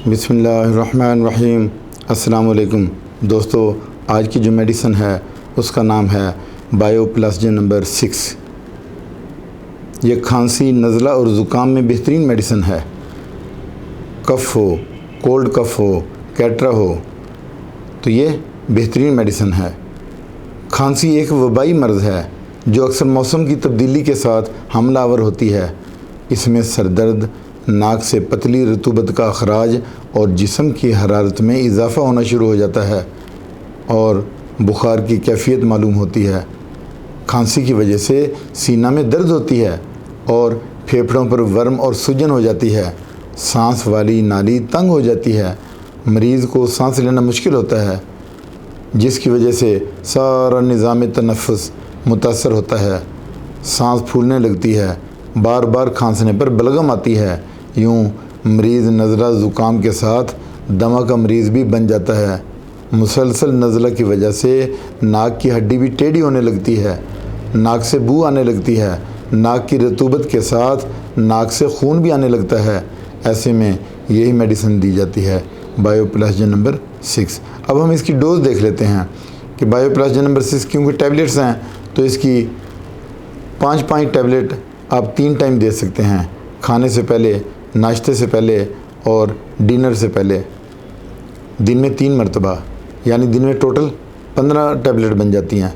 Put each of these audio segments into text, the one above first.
बिस्मिल्लाहिर्रहमानिर्रहीम। अस्सलाम वालेकुम दोस्तों, आज की जो मेडिसिन है उसका नाम है बायोप्लास्टिन नंबर 6। ये खांसी, नज़ला और ज़ुकाम में बेहतरीन मेडिसिन है। कफ़ हो, कोल्ड कफ़ हो, कैटरा हो तो ये बेहतरीन मेडिसिन है। खांसी एक वबाई मर्ज़ है जो अक्सर मौसम की तब्दीली के साथ हमलावर होती है। इसमें सर दर्द, नाक से पतली रतूबत का अखराज और जिस्म की हरारत में इजाफ़ा होना शुरू हो जाता है और बुखार की कैफियत मालूम होती है। खांसी की वजह से सीना में दर्द होती है और फेफड़ों पर वर्म और सूजन हो जाती है। सांस वाली नाली तंग हो जाती है। मरीज़ को सांस लेना मुश्किल होता है, जिसकी वजह से सारा निज़ाम तनफ़ुस मुतासर होता है। सांस फूलने लगती है, बार बार खांसने पर बलगम आती है। यूँ मरीज़ नज़ला ज़ुकाम के साथ दमा का मरीज़ भी बन जाता है। मुसलसल नज़ला की वजह से नाक की हड्डी भी टेढ़ी होने लगती है, नाक से बू आने लगती है, नाक की रतूबत के साथ नाक से खून भी आने लगता है। ऐसे में यही मेडिसिन दी जाती है, बायोप्लास्टिन नंबर 6। अब हम इसकी डोज़ देख लेते हैं कि बायोप्लास्टिन नंबर 6 क्योंकि टैबलेट्स हैं तो इसकी 5 टैबलेट आप 3 टाइम दे सकते हैं, खाने से पहले, नाश्ते से पहले और डिनर से पहले, दिन में 3 मरतबा, यानी दिन में टोटल 15 टैबलेट बन जाती हैं।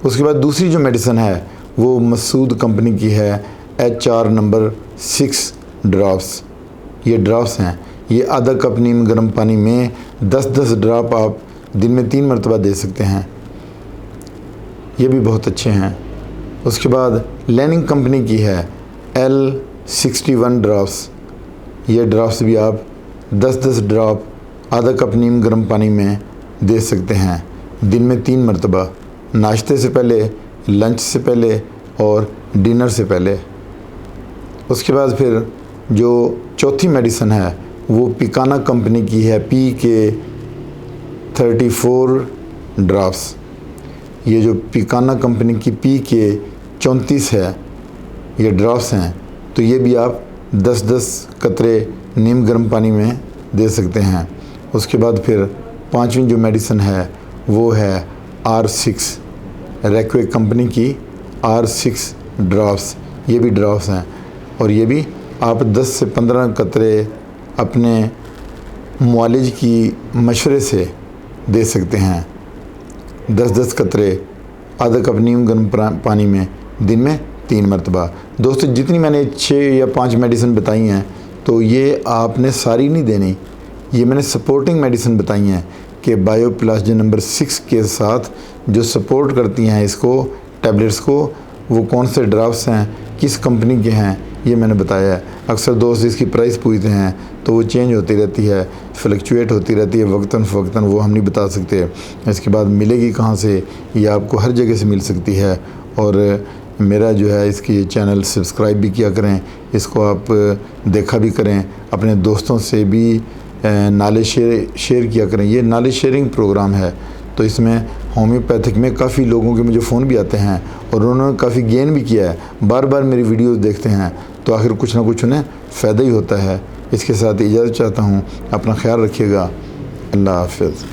उसके बाद दूसरी जो मेडिसिन है वो मसूद कंपनी की है, HR नंबर 6 ड्रॉप्स। ये ड्रॉप्स हैं, ये आधा कप नीम गर्म पानी में 10-10 ड्रॉप आप दिन में 3 मरतबा दे सकते हैं। ये भी बहुत अच्छे हैं। उसके बाद लैनिंग कंपनी की है L61 ड्रॉप्स। ये ड्रॉप्स भी आप 10-10 ड्रॉप आधा कप नीम गर्म पानी में दे सकते हैं, दिन में 3 मरतबा, नाश्ते से पहले, लंच से पहले और डिनर से पहले। उसके बाद फिर जो चौथी मेडिसिन है वो पिकाना कंपनी की है, PK34 ड्रॉप्स। ये जो पिकाना कंपनी की PK34 है, ये ड्रॉप्स हैं, तो ये भी आप 10-10 कतरे नीम गर्म पानी में दे सकते हैं। उसके बाद फिर 5वीं जो मेडिसिन है वो है R6, रैक्वे कंपनी की R6 ड्रॉप्स। ये भी ड्रॉप्स हैं और ये भी आप 10 से 15 कतरे अपने मुआलिज की मशवरे से दे सकते हैं, 10-10 कतरे आधा कप नीम गर्म पानी में, दिन में 3 मरतबा। दोस्तों, जितनी मैंने 6 या 5 मेडिसिन बताई हैं तो ये आपने सारी नहीं देनी, ये मैंने सपोर्टिंग मेडिसिन बताई हैं कि बायोप्लास्टिन नंबर 6 के साथ जो सपोर्ट करती हैं इसको, टैबलेट्स को, वो कौन से ड्रॉप्स हैं, किस कंपनी के हैं, ये मैंने बताया है। अक्सर दोस्त इसकी प्राइस पूछते हैं तो वो चेंज होती रहती है, फ्लक्चुएट होती रहती है वक्तन फ़वक्तन, वो हम नहीं बता सकते। इसके बाद मिलेगी कहाँ से, ये आपको हर जगह से मिल सकती है। और मेरा जो है इसकी चैनल सब्सक्राइब भी किया करें, इसको आप देखा भी करें, अपने दोस्तों से भी नॉलेज शेयर किया करें। ये नॉलेज शेयरिंग प्रोग्राम है, तो इसमें होम्योपैथिक में काफ़ी लोगों के मुझे फ़ोन भी आते हैं और उन्होंने काफ़ी गेन भी किया है, बार बार मेरी वीडियोस देखते हैं, तो आखिर कुछ ना कुछ उन्हें फ़ायदा ही होता है। इसके साथ इजाज़त चाहता हूँ, अपना ख्याल रखिएगा। अल्लाह हाफ़िज़।